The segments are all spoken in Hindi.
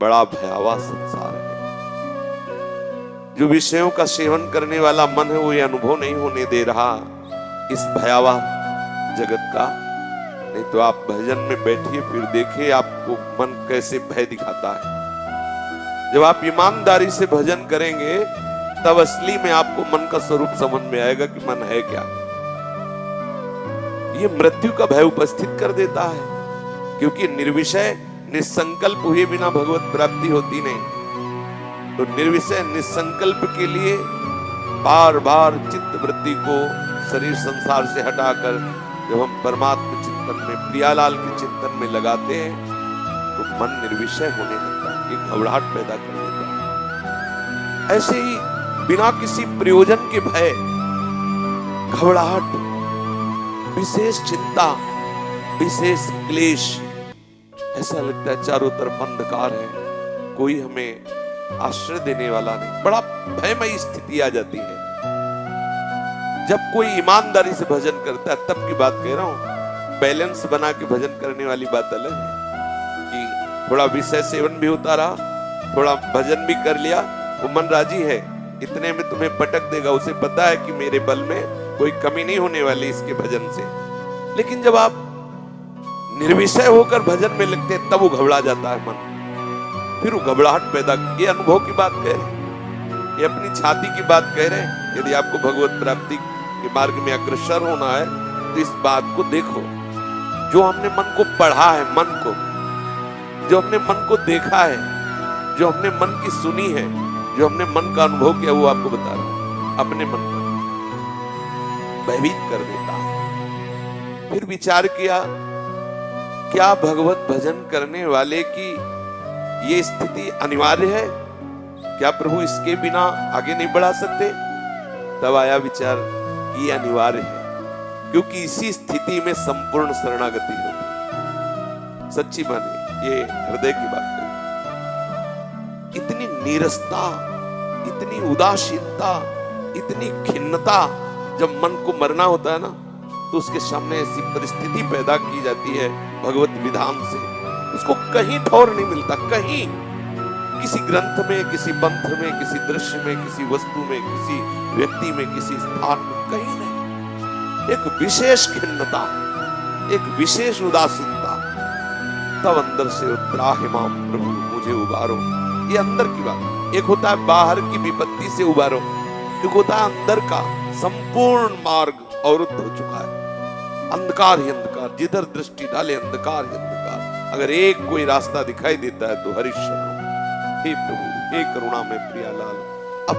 बड़ा भयावह संसार है। जो विषयों का सेवन करने वाला मन है वो ये अनुभव नहीं होने दे रहा इस भयावह जगत का। नहीं तो आप भजन में बैठिए, फिर देखिए आपको मन कैसे भय दिखाता है। जब आप ईमानदारी से भजन करेंगे तब असली में आपको मन का स्वरूप समझ में आएगा कि मन है क्या। ये मृत्यु का भय उपस्थित कर देता है, क्योंकि निर्विषय निसंकल्प हुए बिना भगवत प्राप्ति होती नहीं। तो निर्विषय निसंकल्प के लिए बार बार चित्त वृत्ति को शरीर संसार से हटाकर जब हम परमात्मा चिंतन में, प्रियालाल के चिंतन में लगाते हैं तो मन निर्विषय होने लगता है, एक घबराहट पैदा कर देता है। ऐसे ही बिना किसी प्रयोजन के भय, घबराहट, विशेष चिंता, विशेष क्लेश, ऐसा लगता है चारों तरफ अंधकार है, कोई हमें आश्रय देने वाला नहीं। बड़ा भयमयी स्थिति आ जाती है। जब कोई ईमानदारी से भजन करता है, तब की बात कह रहा हूं। बैलेंस बना के भजन करने वाली बात अलग है कि थोड़ा विषय सेवन भी होता रहा, थोड़ा भजन भी कर लिया, वो मन राजी है, इतने में तुम्हें पटक देगा। उसे पता है कि मेरे बल में कोई कमी नहीं होने वाली इसके भजन से। लेकिन जब आप निर्विषय होकर भजन में लगते हैं तब वो घबरा जाता है मन, फिर वो घबराहट पैदा। ये अनुभव की बात कह रहे हैं, ये अपनी छाती की बात कह रहे हैं। यदि आपको भगवत प्राप्ति के मार्ग में अग्रसर होना है तो इस बात को देखो। जो हमने मन को पढ़ा है, मन को, जो हमने मन को देखा है, जो हमने मन की सुनी है, जो हमने मन का अनुभव किया, वो आपको बता रहा हूं। अपने मन को भयभीत कर देता है। फिर विचार किया, क्या भगवत भजन करने वाले की ये स्थिति अनिवार्य है? क्या प्रभु इसके बिना आगे नहीं बढ़ा सकते? तब आया विचार कि ये अनिवार्य है, क्योंकि इसी स्थिति में संपूर्ण शरणागति होती है। सच्ची माने, ये हृदय की बात है। इतनी नीरसता, इतनी उदासीनता, इतनी खिन्नता, जब मन को मरना होता है ना, तो उसके सामने ऐसी परिस्थिति पैदा की जाती है भगवत विधान से, उसको कहीं ठौर नहीं मिलता। कहीं, किसी ग्रंथ में, किसी पंथ में, किसी दृश्य में, किसी वस्तु में, किसी व्यक्ति में, किसी स्थान में, कहीं नहीं। एक विशेष खिन्नता, एक विशेष उदासीनता। तब अंदर से त्राहि माम प्रभु, मुझे उबारो। ये अंदर की बात। एक होता है बाहर की विपत्ति से उबारो, एक होता है अंदर का संपूर्ण मार्ग अवरुद्ध हो चुका है। अंधकार ही अंधकार, जिधर दृष्टि डाले अंधकार ही अंधकार। अगर एक कोई रास्ता दिखाई देता है तो हरिशरण, हे प्रभु, हे करुणा में प्रियालाल। अब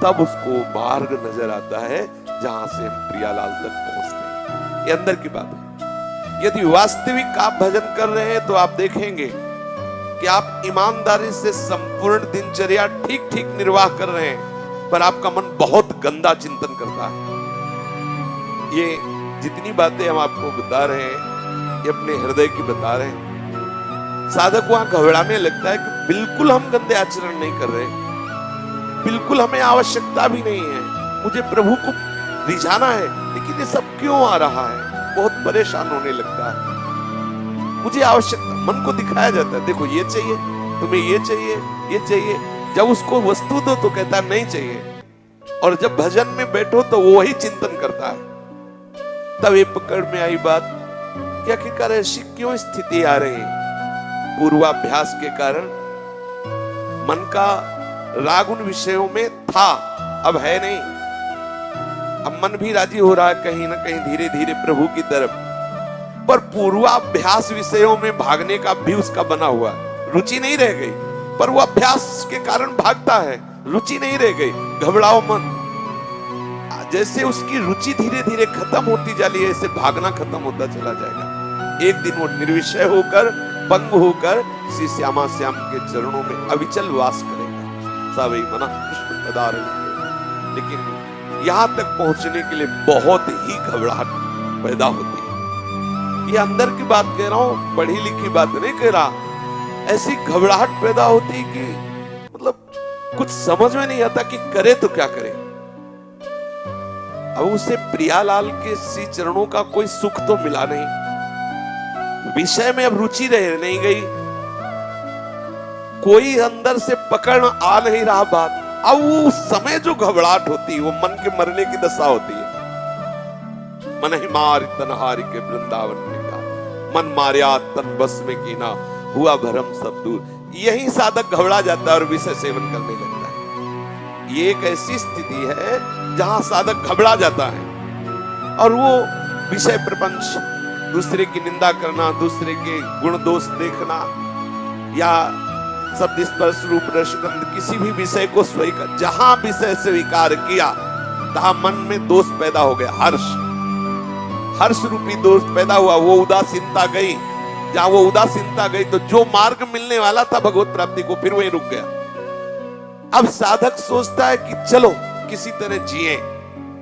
तब उसको मार्ग नजर आता है जहां से हम प्रियालाल तक पहुंचते हैं। ये अंदर की बात है। यदि वास्तविक आप भजन कर रहे हैं तो आप देखेंगे कि आप ईमानदारी से संपूर्ण दिनचर्या ठीक ठीक निर्वाह कर रहे हैं, पर आपका मन बहुत गंदा चिंतन करता है। ये जितनी बातें हम आपको बता रहे हैं, ये अपने हृदय की बता रहे हैं। साधक वहां घबराने लगता है कि बिल्कुल हम गंदे आचरण नहीं कर रहे, बिल्कुल हमें आवश्यकता भी नहीं है, मुझे प्रभु को रिझाना है, लेकिन ये सब क्यों आ रहा है? बहुत परेशान होने लगता है। मुझे आवश्यकता, मन को दिखाया जाता है, देखो ये चाहिए, तुम्हें ये चाहिए, ये चाहिए। जब उसको वस्तु दो तो कहता नहीं चाहिए, और जब भजन में बैठो तो वो वही चिंतन करता है। तब ये पकड़ में आई बात कि आखिरकार ऐसी क्यों स्थिति आ रही है? पूर्वाभ्यास के कारण मन का राग उन विषयों में था, अब है नहीं। अब मन भी राजी हो रहा है कहीं ना कहीं धीरे धीरे प्रभु की तरफ, पर पूर्वाभ्यास विषयों में भागने का भी उसका बना हुआ, रुचि नहीं रह गई। पर वो अभ्यास के कारण भागता है, रुचि नहीं रह गई। घबराओ मन, जैसे उसकी रुचि धीरे धीरे खत्म होती जा रही है, ऐसे भागना खत्म होता चला जाएगा। एक दिन वो निर्विषय होकर, पंग होकर श्री श्यामा श्याम के चरणों में अविचल वास करेगा। सावई मना कृष्ण पदार। लेकिन यहां तक पहुंचने के लिए बहुत ही घबराहट पैदा होती है। ये अंदर की बात कह रहा हूं, पढ़ी लिखी बात नहीं कह रहा। ऐसी घबराहट पैदा होती कि मतलब कुछ समझ में नहीं आता कि करे तो क्या करे। अब उसे प्रियालाल के श्री चरणों का कोई सुख तो मिला नहीं, विषय में अब रुचि रह नहीं गई, कोई अंदर से पकड़ आ नहीं रहा बात। अब वो उस समय जो घबराहट होती है वो मन के मरने की दशा होती है। मन ही मार तन हार के वृंदावन में का, मन मारिया तन बस में कीना, हुआ भरम सब दूर। यही साधक घबरा जाता है और विषय सेवन करने लगता है। ये एक ऐसी स्थिति है जहां साधक घबरा जाता है और वो विषय प्रपंच, दूसरे की निंदा करना, दूसरे के गुण दोष देखना, या शब्द स्पर्श रूप रस गंध किसी भी विषय को स्वीकार, जहां विषय स्वीकार किया तहां मन में दोष पैदा हो गया। हर्ष रूपी दोष पैदा हुआ। वो उदासीनता गई, जहां वो उदासीनता गई तो जो मार्ग मिलने वाला था भगवत प्राप्ति को, फिर वही रुक गया। अब साधक सोचता है कि चलो किसी तरह जिए,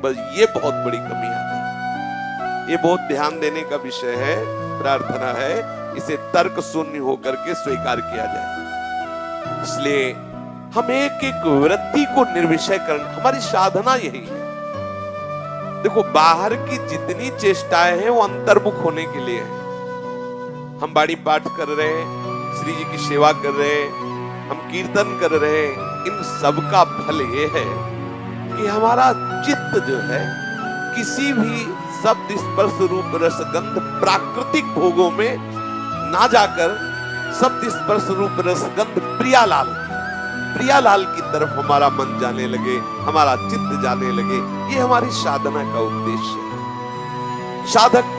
बस ये बहुत बड़ी कमी आ गई। ये बहुत ध्यान देने का विषय है। प्रार्थना है इसे तर्क शून्य होकर के स्वीकार किया जाए। इसलिए हम एक एक वृत्ति को निर्विषय करना, हमारी साधना यही है। देखो, बाहर की जितनी चेष्टाएं हैं वो अंतर्मुख होने के लिए है। हम बाड़ी पाठ कर रहे हैं, श्री जी की सेवा कर रहे हैं, हम कीर्तन कर रहे हैं, इन सब का फल ये है कि हमारा चित्त जो है किसी भी शब्द स्पर्श रूप रसगंध प्राकृतिक भोगों में ना जाकर शब्द स्पर्श रूप रसगंध प्रियालाल की तरफ हमारा मन जाने लगे, हमारा चित्त जाने लगे। ये हमारी साधना का उद्देश्य है। साधक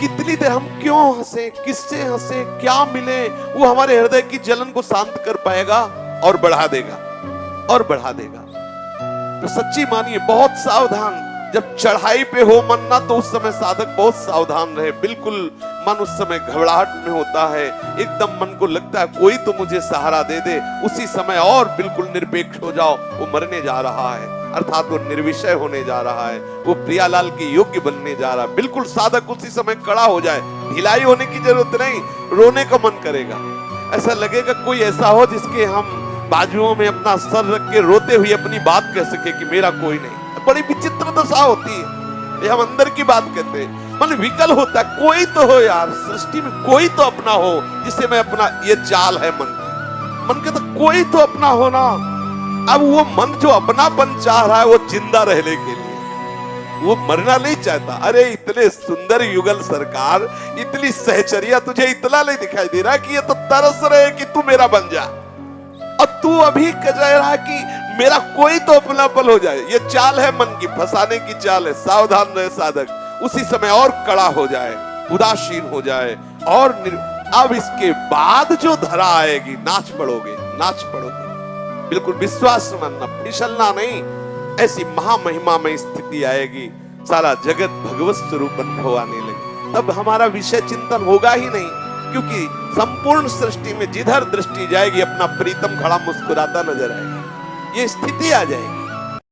कितनी देर हम क्यों हंसे, किससे हंसे, क्या मिले, वो हमारे हृदय की जलन को शांत कर पाएगा और बढ़ा देगा और बढ़ा देगा। तो सच्ची मानिए, बहुत सावधान, जब चढ़ाई पे हो मन ना, तो उस समय साधक बहुत सावधान रहे। बिल्कुल मन उस समय घबराहट में होता है, एकदम मन को लगता है कोई तो मुझे सहारा दे दे, उसी समय और बिल्कुल निरपेक्ष हो जाओ। वो मरने जा रहा है, अर्थात वो निर्विषय होने जा रहा है, वो प्रियालाल के योग्य बनने जा रहा है। बिल्कुल साधक उसी समय खड़ा हो जाए, ढिलाई होने की जरूरत नहीं, रोने का मन करेगा। ऐसा लगेगा कोई ऐसा हो जिसके हम बाजुओं में अपना सर रख के रोते हुए अपनी बात कह सके कि मेरा कोई नहीं। बड़ी विचित्र दशा होती है। ये हम अंदर की बात कहते हैं। मन विकल होता है, कोई तो हो यार सृष्टि में, कोई तो अपना हो जिसे मैं अपना, ये चाल है मन के तो कोई तो अपना हो ना। अब वो मन जो अपनापन चाह रहा है वो जिंदा रहने के लिए, वो मरना नहीं चाहता। अरे इतने सुंदर युगल सरकार, इतनी सहचर्या, तुझे इतना नहीं दिखाई दे रहा कि ये तो तरस रहे कि तू मेरा बन जा, और तू अभी कह रहा कि मेरा कोई तो अपना पल हो जाए। ये चाल है मन की, फंसाने की चाल है। सावधान रहे साधक, उसी समय और कड़ा हो जाए, उदासीन हो जाए, और अब इसके बाद जो धरा आएगी, नाच पड़ोगे, नाच पड़ोगे। बिल्कुल विश्वास मानना, फिसलना नहीं। ऐसी महामहिमा में स्थिति आएगी, सारा जगत भगवत स्वरूप अनुभव आने लगे। तब हमारा विषय चिंतन होगा ही नहीं, क्योंकि संपूर्ण सृष्टि में जिधर दृष्टि जाएगी अपना प्रीतम खड़ा मुस्कुराता नजर आएगा। ये स्थिति आ जाएगी।